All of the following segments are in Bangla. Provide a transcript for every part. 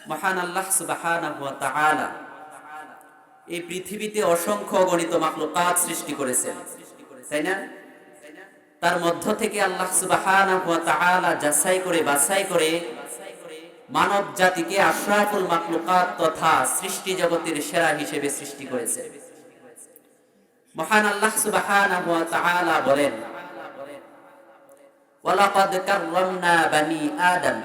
মহান আল্লাহ সুবহানাহু ওয়া তাআলা এই পৃথিবীতে অসংখ্য অগণিত মাখলুকাত সৃষ্টি করেছেন, তাই না? তার মধ্য থেকে আল্লাহ সুবহানাহু ওয়া তাআলা যাচাই করে বাছাই করে মানব জাতিকে আশরাফুল মাখলুকাত তথা সৃষ্টি জগতের সেরা হিসেবে সৃষ্টি করেছেন। মহান আল্লাহ সুবহানাহু ওয়া তাআলা বলেন, ওয়ালাকাদ কাররামনা বানি আদম,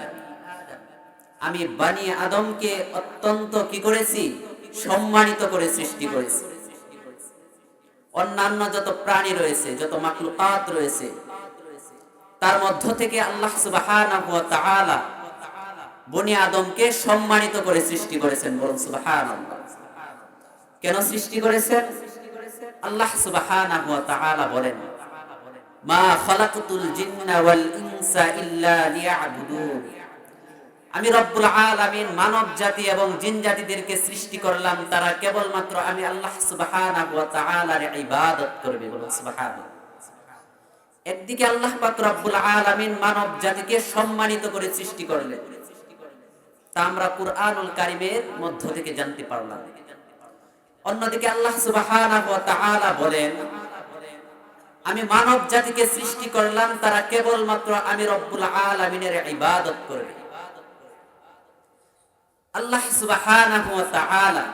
আমি বানি আদমকে অত্যন্ত কি করেছি? সম্মানিত করে সৃষ্টি করেছি। অন্যান্য যত প্রাণী রয়েছে, যত মাখলুকাত রয়েছে, তার মধ্য থেকে আল্লাহ সুবহানাহু ওয়া তাআলা বনি আদমকে সম্মানিত করে সৃষ্টি করেছেন। বলুন সুবহানাল্লাহ। কেন সৃষ্টি করেছেন? আল্লাহ সুবহানাহু ওয়া তাআলা বলেন, মা খালাকতুল জিন্না ওয়াল ইনসা ইল্লা লিয়াবুদুন, আমি রব্বুল আলামিন মানব জাতি এবং জিন জাতিদেরকে সৃষ্টি করলাম, তারা কেবলমাত্র আমি আল্লাহ সুবহানাহু ওয়া তাআলার ইবাদত করবে। বলুন সুবহানাল্লাহ। একদিকে আল্লাহ পাক রব্বুল আলামিন মানব জাতিকে সম্মানিত করে সৃষ্টি করলেন, তা আমরা কুরআনুল কারীমের মধ্য থেকে জানতে পারলাম। অন্যদিকে আল্লাহ সুবহানাহু ওয়া তাআলা বলেন, আমি মানব জাতিকে সৃষ্টি করলাম, তারা কেবলমাত্র আমি রব্বুল আলামিনের ইবাদত করবে। আল্লাহ সুবহানাহু ওয়া তাআলা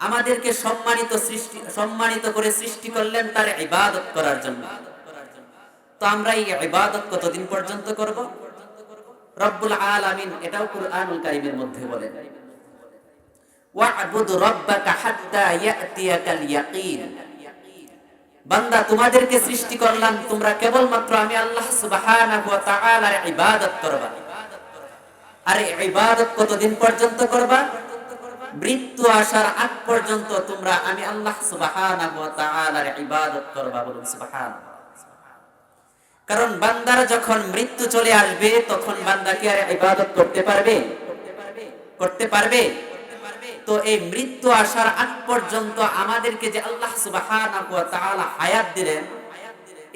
আমাদেরকে সম্মানিত করে সৃষ্টি করলেন তার ইবাদত করার জন্য। তো আমরা এই ইবাদত কতদিন পর্যন্ত করব? রব্বুল আলামিন এটাও কুরআনুল কারীমের মধ্যে বলেন, ওয়া'বুদ রাব্বাকা হাত্তা ইয়াতিয়াকাল ইয়াকিন, বান্দা তোমাদেরকে সৃষ্টি করলাম, তোমরা কেবলমাত্র আমি আল্লাহ সুবহানাহু ওয়া তাআলার ইবাদত করবা। আর ইবাদত কতদিন পর্যন্ত করবা? মৃত্যু আসার আগ পর্যন্ত তোমরা আমি আল্লাহ সুবহানাহু ওয়া তাআলার ইবাদত করবা। বলুন সুবহানাল্লাহ। কারণ বান্দার যখন মৃত্যু চলে আসবে, তখন বান্দা কি আর ইবাদত করতে পারবে? করতে পারবে? তো এই মৃত্যু আসার আগ পর্যন্ত আমাদেরকে যে আল্লাহ সুবহানাহু ওয়া তাআলা হায়াত দিলেন,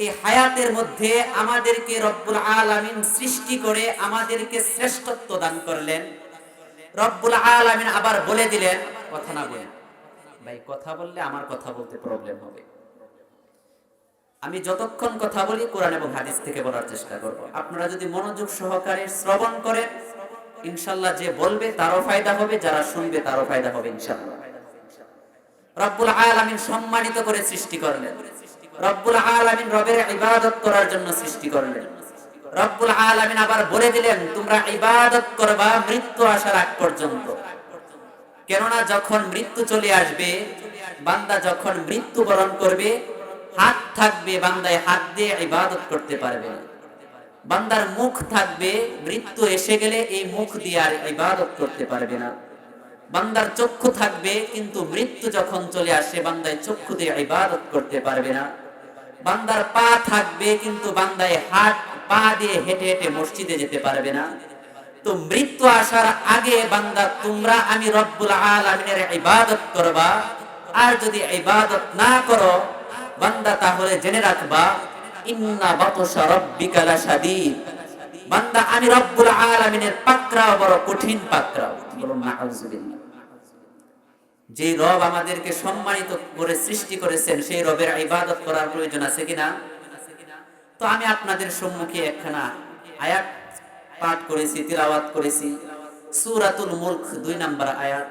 এই হায়াতের মধ্যে আমাদেরকে রব্বুল আলামিন সৃষ্টি করে আমাদেরকে শ্রেষ্ঠত্ব দান করলেন। রব্বুল আলামিন আবার বলে দিলেন, কথা না বলেন ভাই, কথা বললে আমার কথা বলতে প্রবলেম হবে। আমি যতক্ষণ কথা বলি কোরআন এবং হাদিস থেকে বলার চেষ্টা করব। আপনারা যদি মনোযোগ সহকারে শ্রবণ করেন, ইনশাআল্লাহ যে বলবে তারও ফায়দা হবে, যারা শুনবে তারও ফায়দা হবে ইনশাআল্লাহ। রব্বুল আলামিন সম্মানিত করে সৃষ্টি করলেন। রব্বুল আলামিন রবের ইবাদত করার জন্য সৃষ্টি করলেন। রব্বুল আলামিন আবার বলে দিলেন, তোমরা ইবাদত করবা মৃত্যু আসার আগ পর্যন্ত। কেননা যখন মৃত্যু চলে আসবে, বান্দা যখন মৃত্যুবরণ করবে, হাত থাকবে, বান্দায় হাত দিয়ে ইবাদত করতে পারবে না। বান্দার মুখ থাকবে, মৃত্যু এসে গেলে এই মুখ দিয়ে আর ইবাদত করতে পারবে না। বান্দার চক্ষু থাকবে, কিন্তু মৃত্যু যখন চলে আসে বান্দায় চক্ষু দিয়ে ইবাদত করতে পারবে না। বান্দার পা থাকবে, কিন্তু বান্দায় পা দিয়ে হেঁটে হেঁটে মসজিদে যেতে পারবে না। তো মৃত্যু আসার আগে বান্দা তোমরা আমি রব্বুল আলামিনের ইবাদত করবা। আর যদি ইবাদত না করো বান্দা, তাহলে জেনে রাখবা, ইন্না বাতশা রাব্বিকা লাশাদীদ, বান্দা আমি রব্বুল আলামিনের পাকড়াও বড় কঠিন পাকড়াও। বলুন নাউযুবিল্লাহ। যে রব আমাদেরকে সম্মানিত করে সৃষ্টি করেছেন, সেই রবের ইবাদত করার প্রয়োজন আছে কিনা? তো আমি আপনাদের সম্মুখে একখানা আয়াত পাঠ করেছি, তিলাওয়াত করেছি। সূরাতুল মুলক 2 নম্বর আয়াত,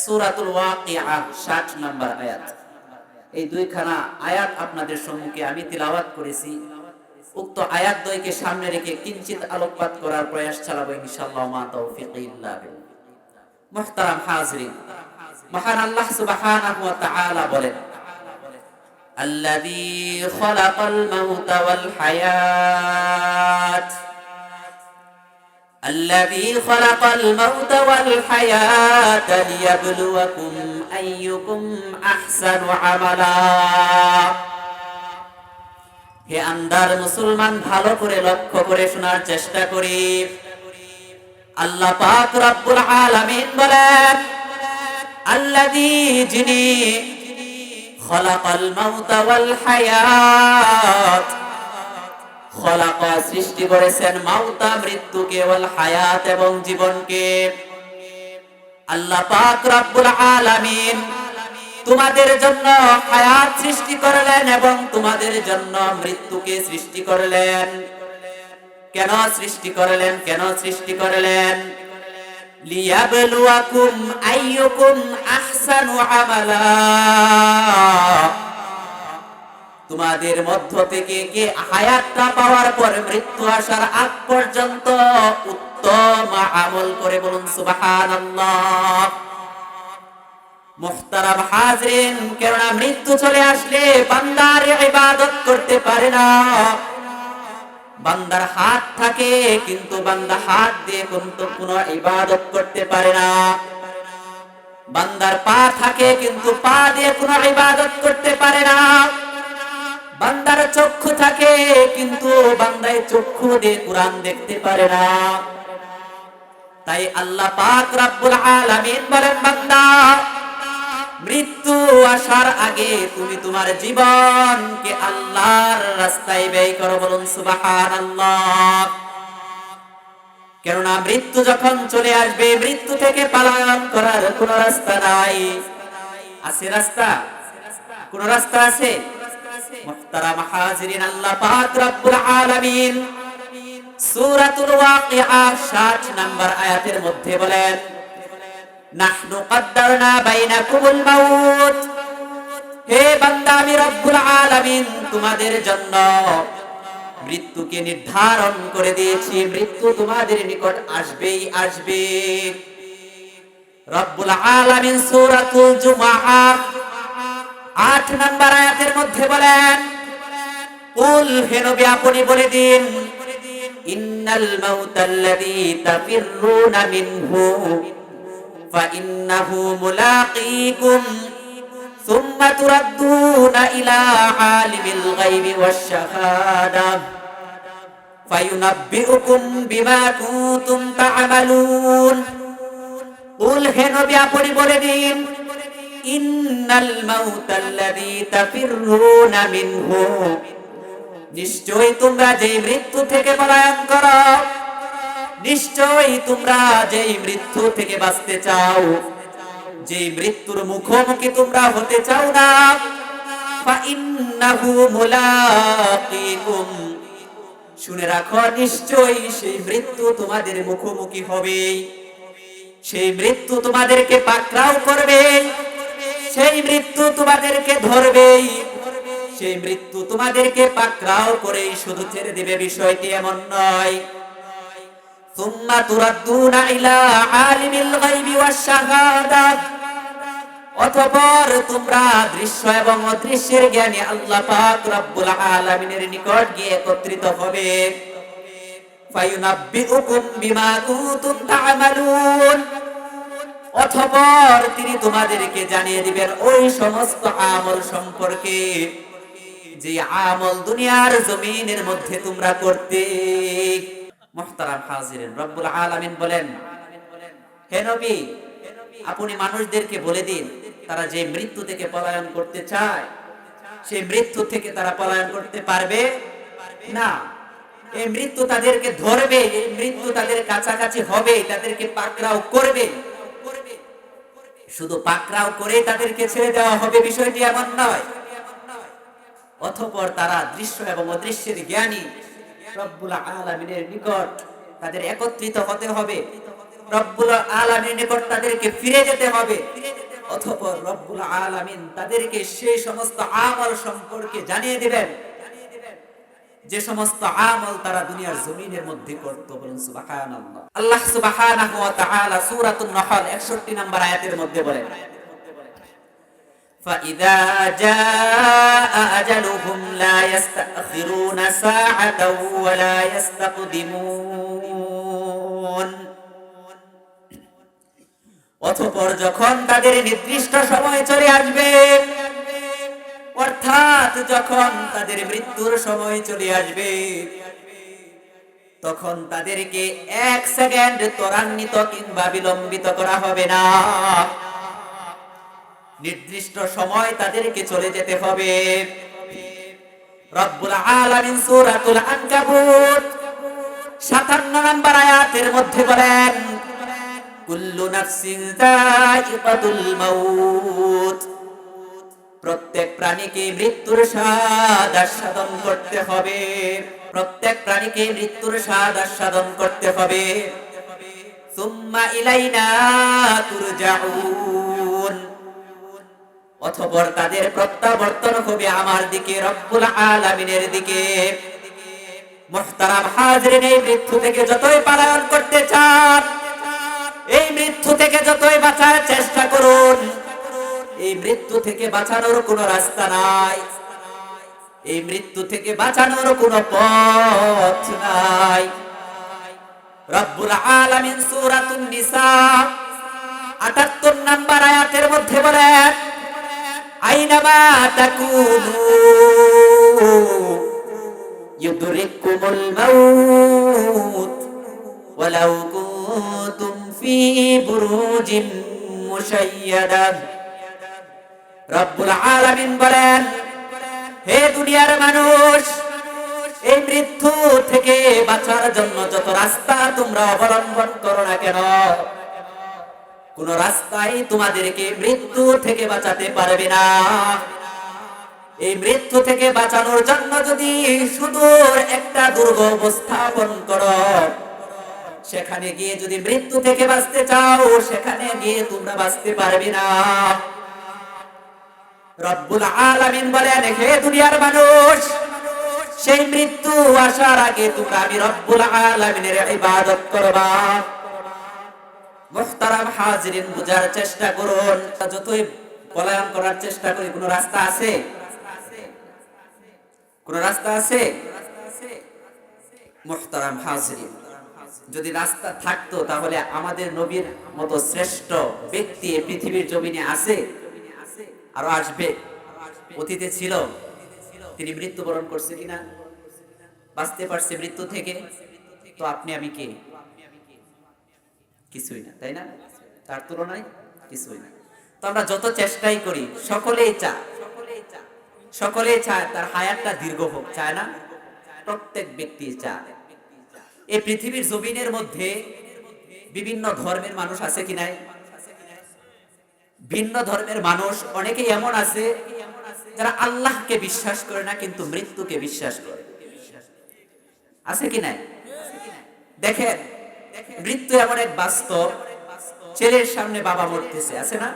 সূরাতুল ওয়াকিআ 60 নম্বর আয়াত। এই দুইখানা আয়াত আপনাদের সম্মুখে আমি তিলাওয়াত করেছি। উক্ত আয়াত দ্বয়কে সামনে রেখে কিঞ্চিত আলোকপাত করার প্রয়াস চালাবো ইনশাআল্লাহ। মা তাওফীকি ইল্লা বিল্লাহ। মুহতারাম হাজিরিন, মহান আল্লাহ সুবহানাহু ওয়া তাআলা বলেন, আল্লাযী খালাকাল মাউতা ওয়াল হায়াত, আল্লাযী খালাকাল মাউতা ওয়াল হায়াতা লিয়াবলুয়াকুম আইয়ুকুম আহসানু আমালা। হে আন্দার মুসলমান, ভালো করে লক্ষ্য করে শোনার চেষ্টা করি। আল্লাহ পাক রব্বুল আলামিন বলেন, আল্লাযী, যিনি খালাকাল মাউতা ওয়াল হায়াত, খলাকা সৃষ্টি করেছেন মাউতা মৃত্যুকে ওয়াল হায়াত এবং জীবনকে। আল্লাহ পাক রব্বুল আলামিন তোমাদের জন্য হায়াত সৃষ্টি করলেন এবং তোমাদের জন্য মৃত্যুকে সৃষ্টি করলেন। কেন সৃষ্টি করলেন? কেন সৃষ্টি করলেন? লিয়াবলুয়াকুম আইয়ুকুম আহসানু আমালা, তোমাদের মধ্য থেকে কে হায়াতটা পাওয়ার পর মৃত্যু আসার আগ পর্যন্ত উত্তম আমল করে, বলুন সুবহানাল্লাহ। মুহতারাম হাজরিন, কেননা মৃত্যু চলে আসলে বান্দার ইবাদত করতে পারে না। বান্দার হাত থাকে কিন্তু বান্দা হাত দিয়ে কোনো ইবাদত করতে পারে না। বান্দার পা থাকে কিন্তু পা দিয়ে কোনো ইবাদত করতে পারে না। বান্দার চক্ষু থাকে কিন্তু বান্দায় চক্ষু দিয়ে কুরআন দেখতে পারে না। তাই আল্লাহ পাক রব্বুল আলামিন বলেন, বান্দা মৃত্যু আসার আগে তুমি তোমার জীবনকে আল্লাহর রাস্তায় ব্যয় করো, বলুন সুবহানাল্লাহ। কেননা মৃত্যু যখন চলে আসবে, মৃত্যু থেকে পলায়ন করার কোনো রাস্তা নাই। আছে রাস্তা? কোন রাস্তা আছে? মুহতারাম হাজিরিন, আল্লাহ পাক রব্বুল আলামিন সূরাতুল ওয়াকিআ 60 নম্বর আয়াতের মধ্যে বলেন, নাহনু কদ্দারনা বাইনাকুমুল মাউত, হে বান্দা আমি রব্বুল আলামিন তোমাদের জন্য মৃত্যুকে নির্ধারণ করে দিয়েছি। মৃত্যু তোমাদের নিকট আসবেই আসবে। রব্বুল আলামিন সূরাতুল জুমআ 8 নম্বর আয়াতের মধ্যে বলেন, কুল, হে নবী আপনি বলে দিন, ইন্নাল মাউতাল্লাযী তাফিররুনা মিনহু ফাইন্নাহু মুলাকীকুম সুম্মা তুরাদ্দুনা ইলা আলিমিল গায়বি ওয়াশ শাহাদাহ ফায়ুনাব্বিউকুম বিমা কুনতুম তা'মালুন। কুল, হে নবী আপনি বলে দিন, ইন্নাল মাউতাল্লাযী তাফিররুনা মিনহু, নিশ্চয়ই তোমরা যেই মৃত্যু থেকে পলায়ন করো, নিশ্চয়ই তোমরা যেই মৃত্যু থেকে বাঁচতে চাও, যেই মৃত্যুর মুখোমুখি তোমরা হতে চাও না, ফাইন্নাহু মুলাকীকুম, শুনে রাখো নিশ্চয়ই সেই মৃত্যু তোমাদের মুখোমুখি হবে। সেই মৃত্যু তোমাদেরকে পাকড়াও করবে, সেই মৃত্যু তোমাদেরকে ধরবে, সেই মৃত্যু তোমাদেরকে পাকড়াও করে শুধু ছেড়ে দিবে, বিষয়টি এমন নয়। সুম্মা তুরাদ্দুনা ইলা আলিমিল গায়বি ওয়াশ শাহাদাহ, অতঃপর তোমরা দৃশ্য এবং অদৃশ্যের জ্ঞানী আল্লাহ পাক রব্বুল আলামিনের নিকট গিয়ে একত্রিত হবে। ফায়ুনাব্বিউকুম বিমা কুনতুম তা'মালুন, অতঃপর তিনি তোমাদেরকে জানিয়ে দিবেন ওই সমস্ত আমল সম্পর্কে যে আমল দুনিয়ার জমিনের মধ্যে তোমরা করতে। মুহতারাম হাজিরিন, রব্বুল আলামিন বলেন, হে নবী আপনি মানুষদেরকে বলে দিন, তারা যে মৃত্যু থেকে পলায়ন করতে চায় সেই মৃত্যু থেকে তারা পলায়ন করতে পারবে না। এই মৃত্যু তাদেরকে ধরবে, এই মৃত্যু তাদের কাছাকাছি হবে, তাদেরকে পাকড়াও করবে। শুধু পাকড়াও করে তাদেরকে ছেড়ে দেওয়া হবে, বিষয়টি এমন নয়। অতঃপর তারা দৃশ্য এবং অদৃশ্যের জ্ঞানী রব্বুল আলামিনের নিকট তাদের একত্রিত হতে হবে, রব্বুল আলামিনের নিকট তাদেরকে ফিরে যেতে হবে। অতঃপর রব্বুল আলামিন তাদেরকে সেই সমস্ত আমল সম্পর্কে জানিয়ে দিবেন যে সমস্ত আমল তারা দুনিয়ার জমিনের মধ্যে করত, বলুন সুবহানাল্লাহ। আল্লাহ সুবহানাহু ওয়া তাআলা সূরাতুন নাহল 61 নম্বর আয়াতের মধ্যে বলেন, ফাইযা জাআ আজালুহুম লা ইস্তাখিরুনা সাআতাও ওয়া লা ইস্তাকদিমুন, অতঃপর যখন তাদের নির্দিষ্ট সময় চলে আসবে, অর্থাৎ যখন তাদের মৃত্যুর সময় চলে আসবে, তখন তাদেরকে 1 সেকেন্ড ত্বরান্বিত কিংবা বিলম্বিত করা হবে না। নির্দিষ্ট সময় তাদেরকে চলে যেতে হবে। রব্বুল আলামিন সূরাতুল আনকাবুত 57 নম্বর আয়াতের মধ্যে বলেন, কুল্লু নাফসিন যায়িকাতুল মাউত, প্রত্যেক প্রাণীকে মৃত্যুর স্বাদ আস্বাদন করতে হবে। প্রত্যেক প্রাণীকে মৃত্যুর স্বাদ আস্বাদন করতে হবে। সুম্মা ইলাইনা তুরজাউন, অতঃপর তাদের প্রত্যাবর্তন হবে আমার দিকে, রব্বুল আলামিনের দিকে। মুহতারাম হাজিরিন, এই মৃত্যু থেকে যতই পালায়ন করতে চান, এই মৃত্যু থেকে যতই বাঁচার চেষ্টা করুন, এই মৃত্যু থেকে বাঁচানোর কোনো রাস্তা নাই, এই মৃত্যু থেকে বাঁচানোর কোনো পথ নাই। রব্বুল আলামিন সূরাতুন নিসা ৭৮ নম্বর আয়াতের মধ্যে বলেন, আইনামা তাকুনু ইউদরিকুমুল মাউত ওয়ালাউ কুনতুম ফি বুরুজিন মুশাইয়াদা। রব্বুল আলামিন বলেন, হে দুনিয়ার মানুষ, এই মৃত্যু থেকে বাঁচার জন্য যত রাস্তা তোমরা অবলম্বন করো না কেন, কোন রাস্তাই তোমাদেরকে মৃত্যু থেকে বাঁচাতে পারবে না। এই মৃত্যু থেকে বাঁচানোর জন্য যদি সুদূর একটা দুর্গ উপস্থাপন করো, সেখানে গিয়ে যদি মৃত্যু থেকে বাঁচতে চাও, সেখানে গিয়ে তোমরা বাঁচতে পারবে না। রব্বুল আলামিন বলেন, হে দুনিয়ার মানুষ, সেই মৃত্যু আসার আগে তোমরা আমি রব্বুল আলামিনের ইবাদত করবা। মুহতারাম হাজিরিন, বুঝার চেষ্টা করুন। যতই পলায়ন করার চেষ্টা করি, কোন রাস্তা আছে? কোন রাস্তা আছে? মুহতারাম হাজিরিন, যদি রাস্তা থাকতো তাহলে আমাদের নবীর মতো শ্রেষ্ঠ ব্যক্তি এই পৃথিবীর জমিনে আছে? আরো আসবে? অতীতে ছিল, তিনি মৃত্যুবরণ করছে কিনা? বাঁচতে পারছে মৃত্যু থেকে? তো আপনি আমি কে? কিছুই না, তাই না? তার তুলনায় কিছুই না। তো আমরা যত চেষ্টাই করি, সকলেই চায় তার হায়াতটা দীর্ঘ হোক, চায় না? প্রত্যেক ব্যক্তি চায়। এই পৃথিবীর জমিনের মধ্যে বিভিন্ন ধর্মের মানুষ আছে কি নাই? ভিন্ন ধর্মের মানুষ অনেকেই এমন আছে যারা আল্লাহকে বিশ্বাস করে না, কিন্তু মৃত্যুকে বিশ্বাস করে। আছে কি নাই? দেখেন, মৃত্যু এমন এক বাস্তব। ছেলের সামনে বাবা মরতেছে, আছে না?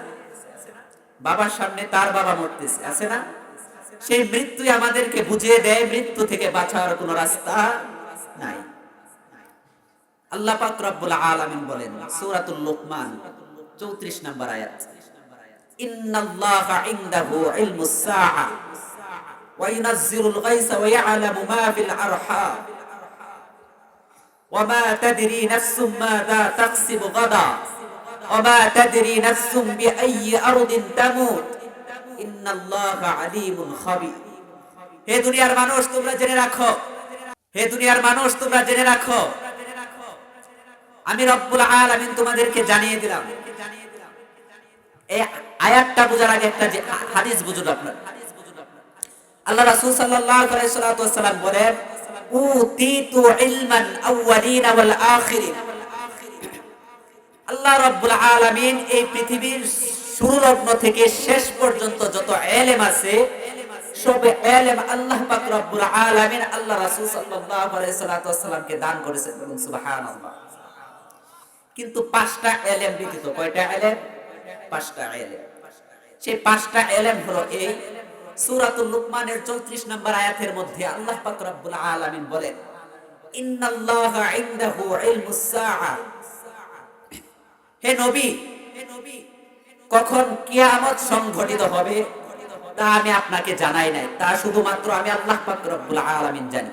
বাবার সামনে তার বাবা মরতেছে, আছে না? সেই মৃত্যু আমাদেরকে বুঝিয়ে দেয় মৃত্যু থেকে বাঁচার কোনো রাস্তা নাই। আল্লাহ পাক রব্বুল আলামিন বলেন সূরাতুল লুকমান 34 নম্বর আয়াত, ইন্নাল্লাহা ইনদাহু ইলমুস সাআ ওয়া ইউনাজ্জিলুল গায়সা ওয়া ইয়ালামু মা ফিল আরহাম ওয়া মা তাদরি নাফসুম মাযা তাকসিবু গাদা ওয়া মা তাদরি নাফসুম বিআইয়ি আরদিন তামুত ইন্নাল্লাহা আলীমুন খাবীর। হে দুনিয়ার মানুষ, তোমরা জেনে রাখো, হে দুনিয়ার মানুষ, তোমরা জেনে রাখো, আমি রব্বুল আলামিন তোমাদেরকে জানিয়ে দিলাম। এই আয়াতটা বোঝার আগে একটা যে হাদিস বুঝুন আপনারা। আল্লাহ রাসূল সাল্লাল্লাহু আলাইহি ওয়াসাল্লাম বলেন, উতিতু ইলমান আউয়ালিন ওয়াল আখিরিন। আল্লাহ রাব্বুল আলামিন এই পৃথিবীর শুরু লগ্ন থেকে শেষ পর্যন্ত যত ইলম আছে, সব ইলম আল্লাহ পাক রব্বুল আলামিন আল্লাহ রাসূল সাল্লাল্লাহু আলাইহি ওয়াসাল্লামকে দান করেছেন। বলুন সুবহানাল্লাহ। কিন্তু 5টা ইলম ব্যতীত, কয়টা ইলম? 5টা ইলম। সেই 5টা ইলম হলো এই সূরাতুল লুকমানের 34 নম্বর আয়াতের মধ্যে আল্লাহ পাক রব্বুল আলামিন বলেন, ইন্নাল্লাহা ইনদাহু ইলমুস সাআ। হে নবী, কখন কিয়ামত সংঘটিত হবে তা আমি আপনাকে জানাই নাই, তা শুধুমাত্র আমি আল্লাহ পাক রব্বুল আলামিন জানি।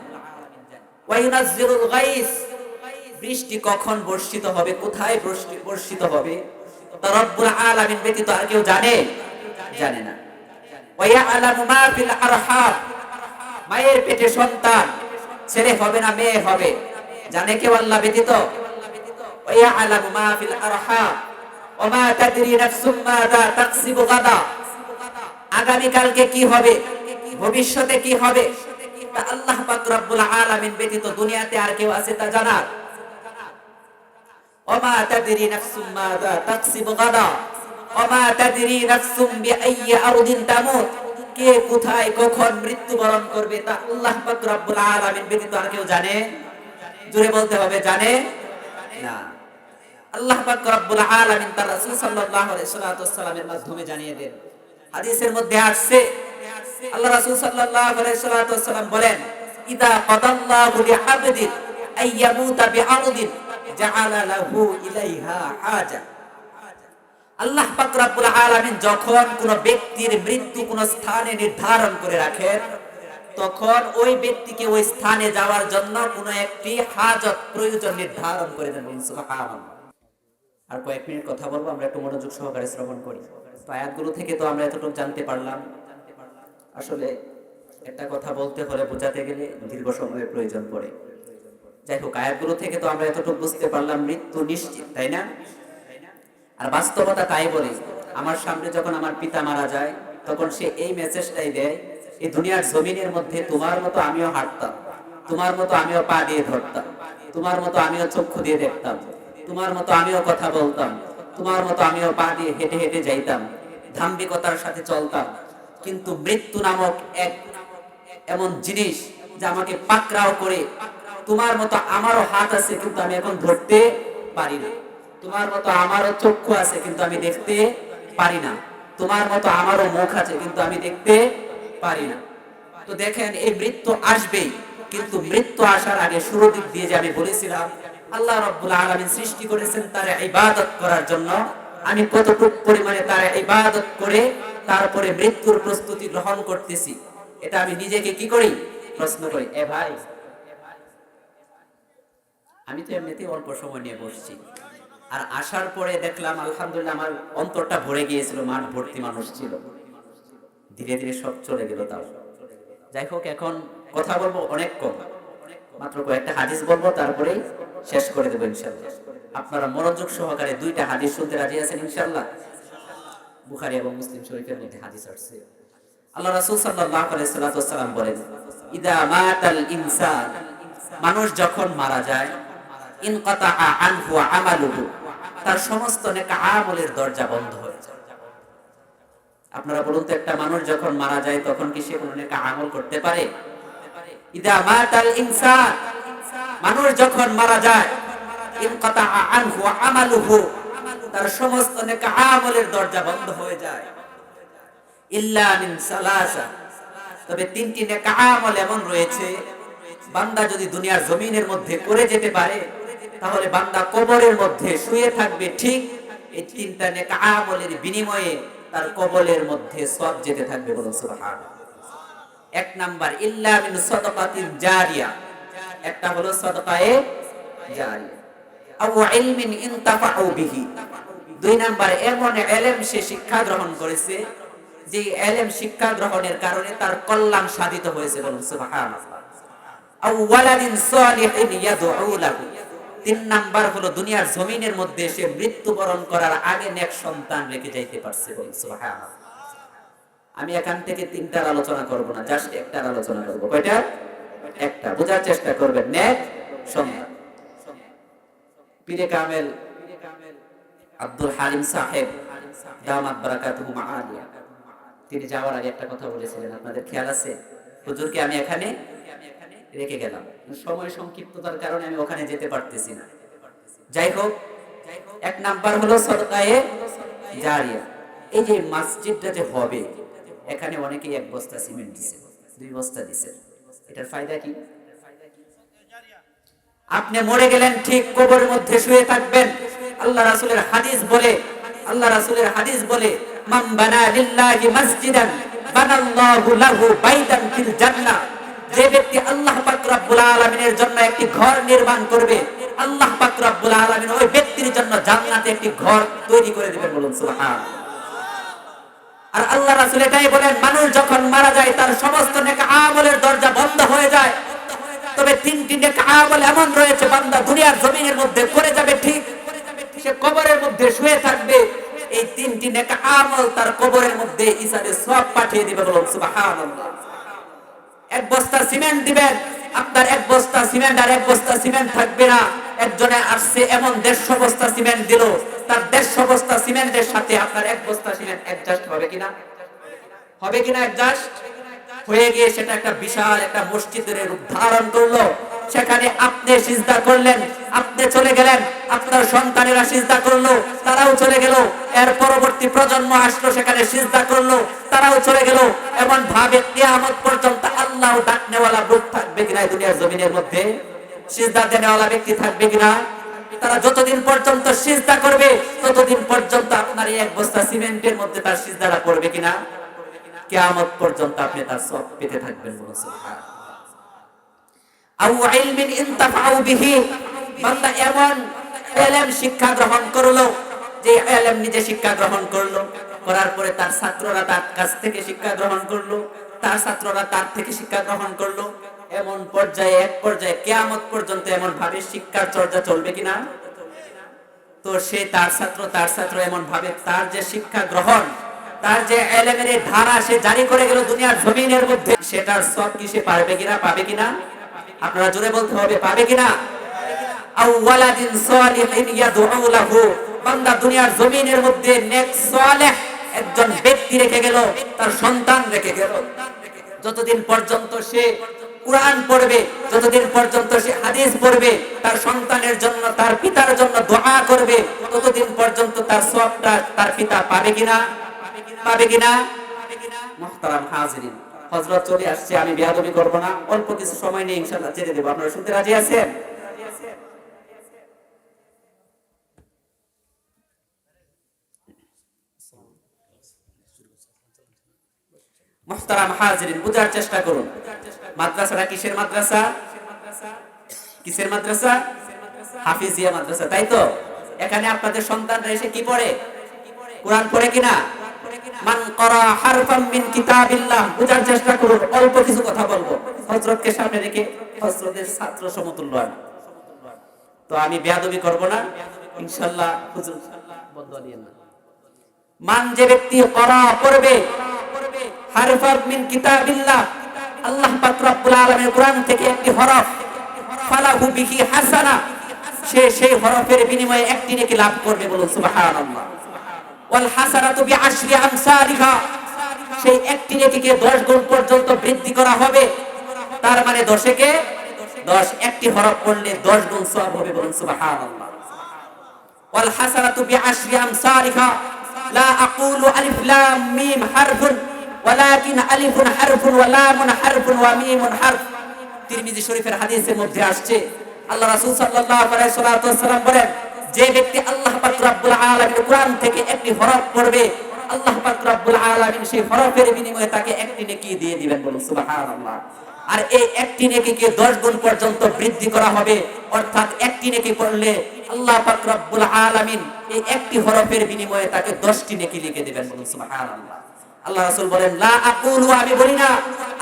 ওয়া ইউনাজ্জিলুল গায়স, বৃষ্টি কখন বর্ষিত হবে, কোথায় বর্ষিত হবে, তা রব্বুল আলামিন ব্যতীত আর কেউ জানে না। ওয়া ইয়ালামু মা ফিল আরহাম, মায়ের পেটে সন্তান ছেলে হবে না মেয়ে হবে, জানে কেউ আল্লাহ ব্যতীত? ওয়া ইয়ালামু মা ফিল আরহাম ওয়া মা তাদরি নাফসুম মাযা তাকসিবু গাদা, আগামী কালকে কি হবে, ভবিষ্যতে কি হবে, তা আল্লাহ পাক রব্বুল আলামিন ব্যতীত দুনিয়াতে আর কেউ আছে তা জানার? ওমা তাদরি নাফসুম মাযা তাকসিবু গাদা ওমা তাদরি নাফসুম বিআইয়ি আরদিন তামুত। কে কোথায় কখন মৃত্যুবরণ করবে তা আল্লাহ পাক রব্বুল আলামিন ব্যতীত আর কেউ জানে? জোরে বলতে হবে, জানে না। আল্লাহ পাক রব্বুল আলামিন তার রাসূল সাল্লাল্লাহু আলাইহি ওয়াসাল্লামের মাধ্যমে জানিয়ে দেন। হাদিসের মধ্যে আসছে আল্লাহ রাসূল সাল্লাল্লাহু আলাইহি ওয়াসাল্লাম বলেন, ইদা কাদাল্লাহু লিআবদিন আইয়ামুতা বিআরদিন জাআলা লাহু ইলাইহা হাজা। আল্লাহ পাক রব্বুল আলামিন যখন কোন ব্যক্তির মৃত্যু কোন স্থানে নির্ধারণ করে রাখেন, তখন ওই ব্যক্তিকে ওই স্থানে যাওয়ার জন্য কোন একটি হাজত প্রয়োজন নির্ধারণ করে দেন। সুবহানাল্লাহ। আর কয়েক মিনিট কথা বলবো, আমরা একটু মনোযোগ সহকারে শ্রবণ করি। তো আয়াতগুলো থেকে তো আমরা এতটুকু জানতে পারলাম, আসলে একটা কথা বলতে হলে বোঝাতে গেলে দীর্ঘ সময়ের প্রয়োজন পড়ে। যাই হোক, আয়াতগুলো থেকে তো আমরা এতটুকু বুঝতে পারলাম মৃত্যু নিশ্চিত, তাই না? আর বাস্তবতা তাই বলে, আমার সামনে যখন আমার পিতা মারা যায় তখন সে এই মেসেজটাই দেয়, এই দুনিয়ার জমিনের মধ্যে তোমার মতো আমিও হাঁটতাম, তোমার মতো আমিও পা দিয়ে ধরতাম, তোমার মতো আমিও চক্ষু দিয়ে দেখতাম, তোমার মতো আমিও কথা বলতাম, তোমার মতো আমিও পা দিয়ে হেঁটে হেঁটে যাইতাম, ধাম্বিকতার সাথে চলতাম। কিন্তু মৃত্যু নামক এক এমন জিনিস যা আমাকে পাকড়াও করে, তোমার মতো আমারও হাত আছে কিন্তু আমি এখন ধরতে পারি না, তোমার মতো আমারও চক্ষু আছে কিন্তু আমি দেখতে পারি না, তোমার মতো আমারও মুখ আছে কিন্তু আমি দেখতে পারি না। তো দেখেন, এই মৃত্যু আসবেই, কিন্তু মৃত্যু আসার আগে শুরুর দিক দিয়ে যে আমি বলেছিলাম আল্লাহ রাব্বুল আলামিন সৃষ্টি করেছেন তার ইবাদত করার জন্য। আমি কতটুকু পরিমাণে তার ইবাদত করে তারপরে মৃত্যুর প্রস্তুতি গ্রহণ করতেছি, এটা আমি নিজেকে কি করি? প্রশ্ন করি। এ ভাই, আমি তো এমনিতেই অল্প সময় নিয়ে বসছি, আর আসার পরে দেখলাম আলহামদুলিল্লাহ আমার অন্তরটা ভরে গিয়েছিল, মাঠ ভর্তি মানুষ ছিল। ধীরে ধীরে সব চলে গেল। তাও যাই হোক, এখন কথা বলবো অনেক কম, মাত্র কয়েকটা হাদিস বলবো, তারপরেই শেষ করে দেবো ইনশাআল্লাহ। আপনারা মনোযোগ সহকারে দুইটা হাদিস শুনতে রাজি আছেন ইনশাআল্লাহ? বুখারী এবং মুসলিম শরীফের মধ্যে হাদিস আছে। আল্লাহ রাসূল সাল্লাল্লাহু আলাইহি ওয়াসাল্লাম বলেন, ইদা মাতাল ইনসান, মানুষ যখন মারা যায়, ইনকাতা আনহু আমালুহু, তার সমস্ত নেক আমলের দরজা বন্ধ হয়ে যায়। আপনারা বলুন তো, একটা মানুষ যখন মারা যায় তখন কি সে কোনো নেক আমল করতে পারে? ইদা মাতাল ইনসান, মানুষ যখন মারা যায়, ইনকাতা আনহু আমালুহু, তার সমস্ত নেক আমলের দরজা বন্ধ হয়ে যায়। ইল্লা মিন সালাসা, তবে তিনটি নেক আমল এমন রয়েছে, বান্দা যদি দুনিয়ার জমিনের মধ্যে করে যেতে পারে তাহলে বান্দা কবরের মধ্যে শুয়ে থাকবে ঠিক এই তিনটা নেক আমলের বিনিময়ে তার কবরের মধ্যে সওয়াব যেতে থাকবে। বলুন সুবহানাল্লাহ। এক নাম্বার, ইল্লা মিন সাদাকাতিন জারিয়া, একটা হলো সাদাকায়ে জারিয়া, আও ইলমিন ইনতাফাউ বিহি। দুই নাম্বার, এমন ইলম সে শিক্ষা গ্রহণ করেছে যে ইলম শিক্ষা গ্রহণের কারণে তার কল্যাণ সাধিত হয়েছে। বলুন সুবহানাল্লাহ। আও ওয়ালাদিন সালিহিন ইয়াদউ লাহু। তিন নাম্বার হলো দুনিয়ার জমিনের মধ্যে সে মৃত্যুবরণ করার আগে নেক সন্তান রেখে যাইতে পারছে। বলুন সুবহানাল্লাহ। আমি এখান থেকে তিনটার আলোচনা করব না, জাস্ট একটার আলোচনা করব। কয়টা? একটা। বোঝার চেষ্টা করবেন, নেক সন্তান। পীরে কামেল আব্দুল হালিম সাহেব দামাত বারাকাতুহু মাআলিয়া, তিনি যাওয়ার আগে একটা কথা বলেছিলেন, আপনাদের খেয়াল আছে? হুজুরকে আমি এখানে রেখে গেলাম, সময় সংক্ষিপ্ততার কারণে আমি ওখানে যেতে পারতেছি না। যাই হোক, এক নাম্বার হলো সাদকায়ে জারিয়া। এই যে মসজিদটা যে হবে, এখানে অনেকেই এক বস্তা সিমেন্ট দিছে, দুই বস্তা দিছে, এটার ফায়দা কি? আপনি মরে গেলেন, ঠিক কবরের মধ্যে শুয়ে থাকবেন। আল্লাহ রাসূলের হাদিস বলে, আল্লাহ রাসূলের হাদিস বলে, মান বানা লিল্লাহি মসজিদান বানাল্লাহু লাহু বাইতান ফিল জান্নাহ। যে ব্যক্তি আল্লাহ পাক রব্বুল আলামিনের জন্য একটি ঘর নির্মাণ করবে, আল্লাহ পাক রব্বুল আলামিন ওই ব্যক্তির জন্য জান্নাতে একটি ঘর তৈরি করে দিবেন। বলুন সুবহানাল্লাহ। আর আল্লাহ রাসূল এটাই বলেন, মানুষ যখন মারা যায় তার সমস্ত নেক আমলের দরজা বন্ধ হয়ে যায়, তবে তিনটি নেক আমল এমন রয়েছে বান্দা দুনিয়ার জমিনের মধ্যে করে যাবে ঠিক, সে কবরের মধ্যে শুয়ে থাকবে, এই তিনটি নেক আমল তার কবরের মধ্যে হিসাবে সওয়াব পাঠিয়ে দিবে। বলুন সুবহানাল্লাহ। এক বস্তা সিমেন্ট দিবেন, আপনার এক বস্তা সিমেন্ট আর এক বস্তা সিমেন্ট থাকবে না। একজনে আসছে এমন 150 বস্তা সিমেন্ট দিল, তার 150 বস্তা সিমেন্টের সাথে আপনার এক বস্তা সিমেন্ট অ্যাডজাস্ট হবে কিনা? হবে কিনা অ্যাডজাস্ট? হয়ে গিয়ে সেটা একটা বিশাল একটা মসজিদের রূপ ধারণ করলো। সেখানে আপনি সিজদা করলেন, আপনি চলে গেলেন, আপনার সন্তানেরা সিজদা করলো, তারাও চলে গেল। এর পরবর্তী প্রজন্ম আসলো, সেখানে সিজদা করলো, তারাও চলে গেল। এমন ভাবে কিয়ামত পর্যন্ত আল্লাহ ডাকনেওয়ালা লোক থাকবে কিনা এই দুনিয়ার জমিনের মধ্যে? সিজদা দেনেওয়ালা ব্যক্তি থাকবে কিনা? তারা যতদিন পর্যন্ত সিজদা করবে ততদিন পর্যন্ত আপনার এই এক বস্তা সিমেন্টের মধ্যে তার সিজদাটা করবে কিনা? কিয়ামত পর্যন্ত আপনি তার সওয়াব পেতে থাকবেন। সুবহানাল্লাহ। আও ইলমিন ইনতাফাউ বিহি, বান্দা এমন ইলম শিক্ষা গ্রহণ করলো যে ইলম নিজে শিক্ষা গ্রহণ করলো, করার পরে তার ছাত্ররা তার কাছ থেকে শিক্ষা গ্রহণ করলো, তার ছাত্ররা তার থেকে শিক্ষা গ্রহণ করলো। এমন পর্যায়ে এক পর্যায়ে কিয়ামত পর্যন্ত এমন ভাবে শিক্ষার চর্চা চলবে কিনা? তো সে তার ছাত্র এমন ভাবে তার যে শিক্ষা গ্রহণ, তার যে ইলমের ধারা সে জারি করে গেল দুনিয়ার জমিনের মধ্যে, সেটার সব কি সে পারবে কিনা? পাবে কিনা? আপনারা জোরে বলতে হবে, পাবে কিনা? আও ওয়ালাদিন সালিহিন ইয়াদউ লাহু, বান্দা দুনিয়ার জমিনের মধ্যে নেক সালেহ একজন ব্যক্তি রেখে গেল, তার সন্তান রেখে গেল। যতদিন পর্যন্ত সে কুরআন পড়বে, যতদিন পর্যন্ত সে হাদিস পড়বে, তার সন্তানের জন্য তার পিতার জন্য দোয়া করবে, ততদিন পর্যন্ত তার সওয়াবটা তার পিতা পাবে কিনা? পাবে কিনা? মুহতারাম হাজিরিন, হযরত চলে আসছে, আমি বেয়াদবি করব না, অল্প কিছু সময় নিয়ে ইনশাআল্লাহ ছেড়ে দেব। আপনারা শুনতে রাজি আছেন? মুহতারাম হাজিরিন, বুঝার চেষ্টা করুন। মাদ্রাসাটা কিসের মাদ্রাসা? কিসের মাদ্রাসা? হাফিজিয়া মাদ্রাসা, তাই তো? এখানে আপনাদের সন্তানরা এসে কি পড়ে? কোরআন পড়ে কিনা? মান ক্বারা হারফাম মিন কিতাবিল্লাহ, বুঝার চেষ্টা করুন, অল্প কিছু কথা বলবো। হযরতকে সামনে রেখে হযরতের ছাত্র সমতুল্য আমি, তো আমি বেয়াদবি করব না ইনশাআল্লাহ। হুজুর বদদুয়া দিয়েন না। মান যে ব্যক্তি ক্বারা পড়বে, হারফাম মিন কিতাবিল্লাহ, আল্লাহ পাক রব্বুল আলামিন কোরআন থেকে একটি হরফ, ফালাহু বিহি হাসানা, সে সেই হরফের বিনিময়ে একটি নেকি লাভ করবে। বলুন সুবহানাল্লাহ। ওয়াল হাসানাতু বিআশরি আমসালিহা, সেই একটি নেকিকে 10 গুণ পর্যন্ত বৃদ্ধি করা হবে। তার মানে 10 কে 10, একটি হরফ পড়লে 10 গুণ সওয়াব হবে। বলুন সুবহানাল্লাহ। ওয়াল হাসানাতু বিআশরি আমসালিহা, লা আকুলু আলিফ লাম মিম হারফুন ওয়ালাকিন আলিফুন হারফুন ওয়া লামুন হারফুন ওয়া মিমুন হারফ। তিরমিজি শরীফের হাদিসের মধ্যে আসছে, আল্লাহ রাসূল সাল্লাল্লাহু আলাইহি ওয়াসাল্লাম বলেন, যে ব্যক্তি আল্লাহ পাক রব্বুল আলামিন কোরআন থেকে একটি হরফ পড়বে, আল্লাহ পাক রব্বুল আলামিন সেই হরফের বিনিময়ে তাকে একটি নেকি দিয়ে দিবেন। বলুন সুবহানাল্লাহ। আর এই একটি নেকিকে 10 গুণ পর্যন্ত বৃদ্ধি করা হবে, অর্থাৎ একটি নেকি পড়লে আল্লাহ পাক রব্বুল আলামিন এই একটি হরফের বিনিময়ে তাকে 10টি নেকি লিখে দিবেন। বলুন সুবহানাল্লাহ। আল্লাহ রাসূল বলেন, লা আকুলু, আমি বলি না,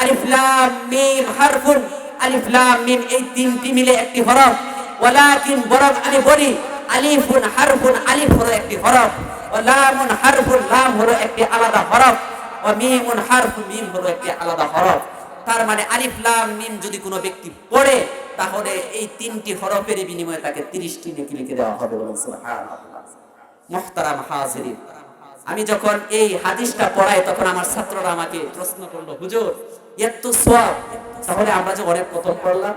আলিফ লাম মিম হারফুন, আলিফ লাম মিম এই তিনটি মিলে একটি হরফ, ওয়ালাকিন বরং আমি বলি, আলিফুন হারফুন, আলিফ হলো একটি হরফ, ওয়া লামুন হারফুন, লাম হলো একটি আলাদা হরফ, ওয়া মিমুন হারফুন, মিম হলো একটি আলাদা হরফ। তার মানে আলিফ লাম মিম যদি কোনো ব্যক্তি পড়ে, তাহলে এই তিনটি হরফের বিনিময়ে তাকে 30টি নেকি লিখে দেওয়া হবে। বলুন সুবহানাল্লাহ। মুহতারাম হাজিরিন, আমি যখন এই হাদিসটা পড়াই তখন আমার ছাত্ররা আমাকে প্রশ্ন করলো, হুজুর এত সওয়াব, তাহলে আমরা যে অনেক খতম পড়লাম,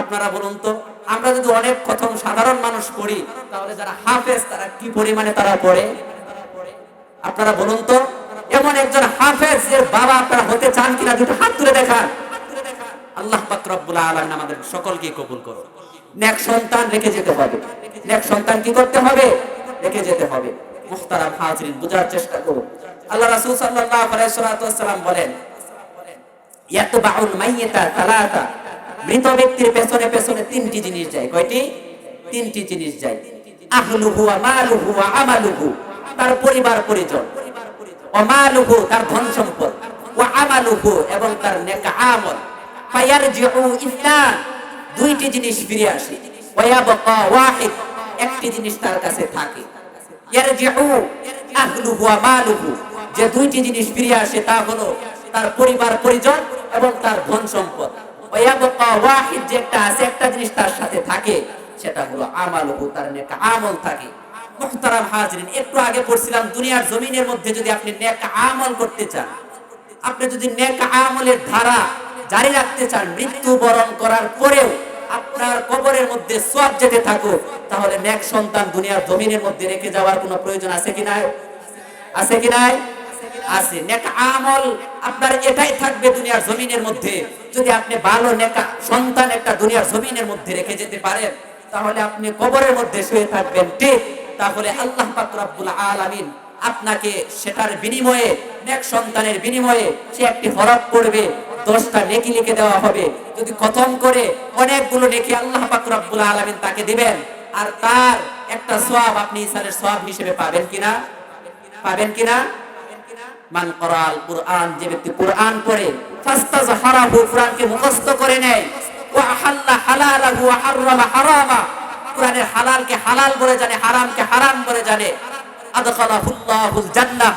আপনারা বলুন তো, আমরা যদি অনেক খতম সাধারণ মানুষ পড়ি, তাহলে যারা হাফেজ তারা কি পরিমাণে তারা পড়ে? আপনারা বলুন তো, এমন একজন হাফেজ এর বাবা আপনারা হতে চান কিনা? দুটো হাত তুলে দেখান। আল্লাহ পাক রব্বুল আলামিন আমাদের সকলকে কবুল করুন। নেক সন্তান রেখে যেতে হবে, নেক সন্তান কি করতে হবে? রেখে যেতে হবে। মুহতারাম হাজিরিন, বুঝার চেষ্টা করুন। আল্লাহ রাসূল সাল্লাল্লাহু আলাইহি ওয়াসাল্লাম বলেন, ইয়াতবাউল মাইয়িতা সালাসা, মৃত ব্যক্তির পেছনে পেছনে 3টি জিনিস যায়। কয়টি? 3টি জিনিস যায়। আহলুহু ওয়া মালুহু ওয়া আমালুহু, তার পরিবার পরিজন, ওয়া মালুহু, তার ধন সম্পদ, ওয়া আমালুহু, এবং তার নেক আমল। ফায়ারজিউ ইসলাম, 2টি জিনিস ফিরে আসে। ওয়া ইয়াবকা ওয়াহিদ, একটি জিনিস তার কাছে থাকে। ইয়ারজিউ আহলুহু ওয়া মালুহু, যে 2টি জিনিস ফিরে আসে তা হলো তার পরিবার পরিজন এবং তার ধন সম্পদ। ওয়ায়াবকা ওয়াহিদ যে একটা আছে, একটা জিনিস তার সাথে থাকে, সেটা হলো আমালুহু, তার নেক আমল থাকে। মুহতারাম হাজিরিন, একটু আগে পড়ছিলাম দুনিয়ার জমিনের মধ্যে যদি আপনি নেক আমল করতে চান, আপনি যদি নেক আমলের ধারা জারি রাখতে চান, মৃত্যুবরণ করার পরেও আপনার কবরের মধ্যে সওয়াব যেতে থাকুক, তাহলে নেক সন্তান দুনিয়ার জমিনের মধ্যে রেখে যাওয়ার কোনো প্রয়োজন আছে কি নাই? আছে কি নাই? আছে। নেক আমল আপনার এটাই থাকবে দুনিয়ার জমিনের মধ্যে। যদি আপনি ভালো নেক সন্তান একটা দুনিয়ার জমিনের মধ্যে রেখে যেতে পারেন, তাহলে আপনি কবরের মধ্যে শুয়ে থাকবেন ঠিক, তাহলে আল্লাহ পাক রব্বুল আলামিন আপনাকে সেটার বিনিময়ে, নেক সন্তানের বিনিময়ে সে একটি হরফ পড়বে, 10টা নেকি লিখে দেওয়া হবে। যদি খতম করে অনেকগুলো নেকি আল্লাহ পাক রব্বুল আলামিন তাকে দিবেন, আর তার একটা সওয়াব আপনি ইসালের সওয়াব হিসেবে পাবেন কিনা? পাবেন কিনা? মান করাল কুরআন, যে ব্যক্তি কুরআন পড়ে, ফাস্তাযহারাহু, কুরআনকে মুখস্থ করে নেয়, ওয়া আহাল্লা হালালাহু ওয়া হাররামা হারামা, কুরআনের হালালকে হালাল বলে জানে, হারামকে হারাম বলে জানে, আদখালাহুল্লাহুল জান্নাহ,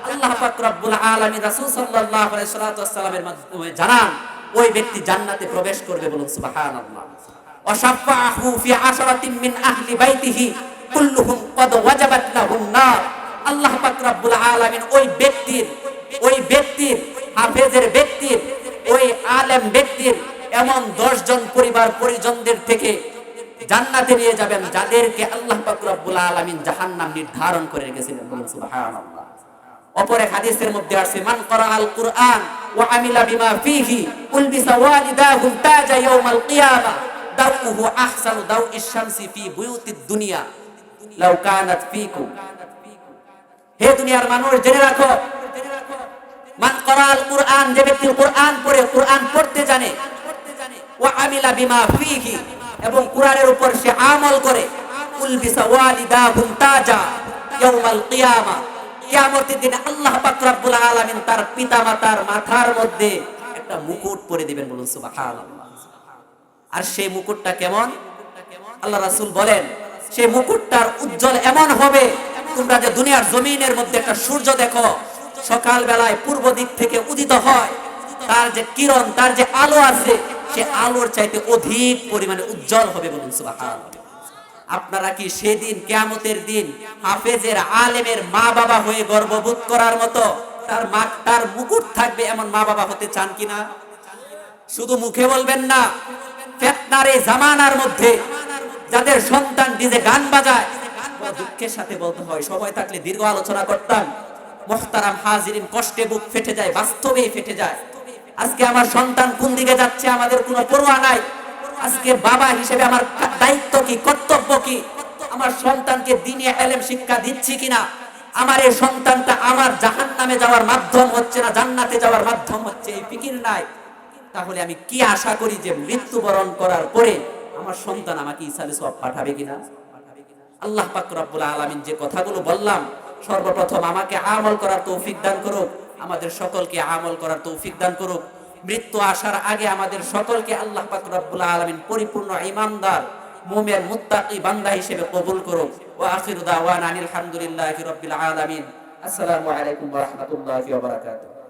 আল্লাহ পাক রব্বুল আলামিন রাসূল সাল্লাল্লাহু আলাইহি ওয়াসাল্লামের মাধ্যমে জানান ওই ব্যক্তি জান্নাতে প্রবেশ করবে। বলুন সুবহানাল্লাহ। ওয়া শাফাআহু ফি আশরাতিন মিন আহলি বাইতিহি কুল্লুহুম ক্বাদ ওয়াজাবাত লাহুন নার, আল্লাহ পাক রব্বুল আলামিন ওই ব্যক্তির হাফেজের ব্যক্তির, ওই আলেম ব্যক্তির এমন 10 জন পরিবার পরিজনদের থেকে জান্নাতে নিয়ে যাবেন, যাদেরকে আল্লাহ পাক রব্বুল আলামিন জাহান্নাম নির্ধারণ করে রেখেছিলেন। বলুন সুবহানাল্লাহ। অপর এক হাদিসের মধ্যে আছে, মান ক্বারাআল কুরআন ওয়া আমিলা বিমা ফীহি উলবিসা ওয়ালিদাহু তাজা ইয়াউমাল কিয়ামা দাউহু আহসানু দাউইশ শামসি ফি বুয়ুতিদ দুনিয়া লাউ কানাত ফীকুম। হে দুনিয়ার মানুষ, জেনে রাখো, মান ক্বারাআল কুরআন, যে ব্যক্তি কুরআন পড়ে, কুরআন পড়তে জানে, ওয়া আমিলা বিমা ফীহি, এবং কুরআনের উপর সে আমল করে, উলবিসা ওয়ালিদাহু তাজা ইয়াউমাল কিয়ামা, কিয়ামতের দিনে আল্লাহ পাক রব্বুল আলামিন তার পিতামাতার মাথার মধ্যে একটা মুকুট পরে দিবেন। বলুন সুবহানাল্লাহ। আর সেই মুকুটটা কেমন? আল্লাহ রাসূল বলেন, সেই মুকুটটার উজ্জ্বল এমন হবে, তোমরা যে দুনিয়ার জমিনের মধ্যে একটা সূর্য দেখো, সকাল বেলায় পূর্ব দিক থেকে উদিত হয়, তার যে কিরণ, তার যে আলো আছে, সে আলোর চাইতে অধিক পরিমাণে উজ্জ্বল হবে। বলুন সুবহানাল্লাহ। আপনারা কি সেদিন কিয়ামতের দিন হাফেজের আলেমের মা বাবা হয়ে গর্ববোধ করার মতো তার মুকুট থাকবে এমন মা বাবা হতে চান কিনা? শুধু মুখে বলবেন না, ফিতনার এই জামানার মধ্যে যাদের সন্তান ডিজে গান বাজায়, বড় দুঃখের সাথে বলতে হয়, সময় থাকলে দীর্ঘ আলোচনা করতাম। মুহতারাম হাজিরিন, কষ্টে বুক ফেটে যায়, বাস্তবেই ফেটে যায়। আজকে আমার সন্তান কোন দিকে যাচ্ছে আমাদের কোনো পরোয়া নাই। আজকে বাবা হিসেবে আমার দায়িত্ব কি, কর্তব্য কি? আমার সন্তানকে দ্বীনি ইলম শিক্ষা দিচ্ছি কিনা? আমার এই সন্তানটা আমার জাহান্নামে যাওয়ার মাধ্যম হচ্ছে না জান্নাতে যাওয়ার মাধ্যম হচ্ছে, এই ফিকির নাই। তাহলে আমি কি আশা করি যে মৃত্যুবরণ করার পরে আমার সন্তান আমাকে ইসালে সওয়াব পাঠাবে কিনা? আল্লাহ পাক রব্বুল আলামিন যে কথাগুলো বললাম, সর্বপ্রথম আমাকে আমল করার তৌফিক দান করুক, আমাদের সকলকে আমল করার তৌফিক দান করুক। মৃত্যু আসার আগে আমাদের সকলকে আল্লাহ পাক রব্বুল আলামিন পরিপূর্ণ ঈমানদার, মুমিন, মুত্তাকি বান্দা হিসেবে কবুল করুক। ওয়া আখিরু দাওয়ানা আনিল হামদুলিল্লাহি রাব্বিল আলামিন। আসসালামু আলাইকুম ওয়া রাহমাতুল্লাহি ওয়া বারাকাতুহু।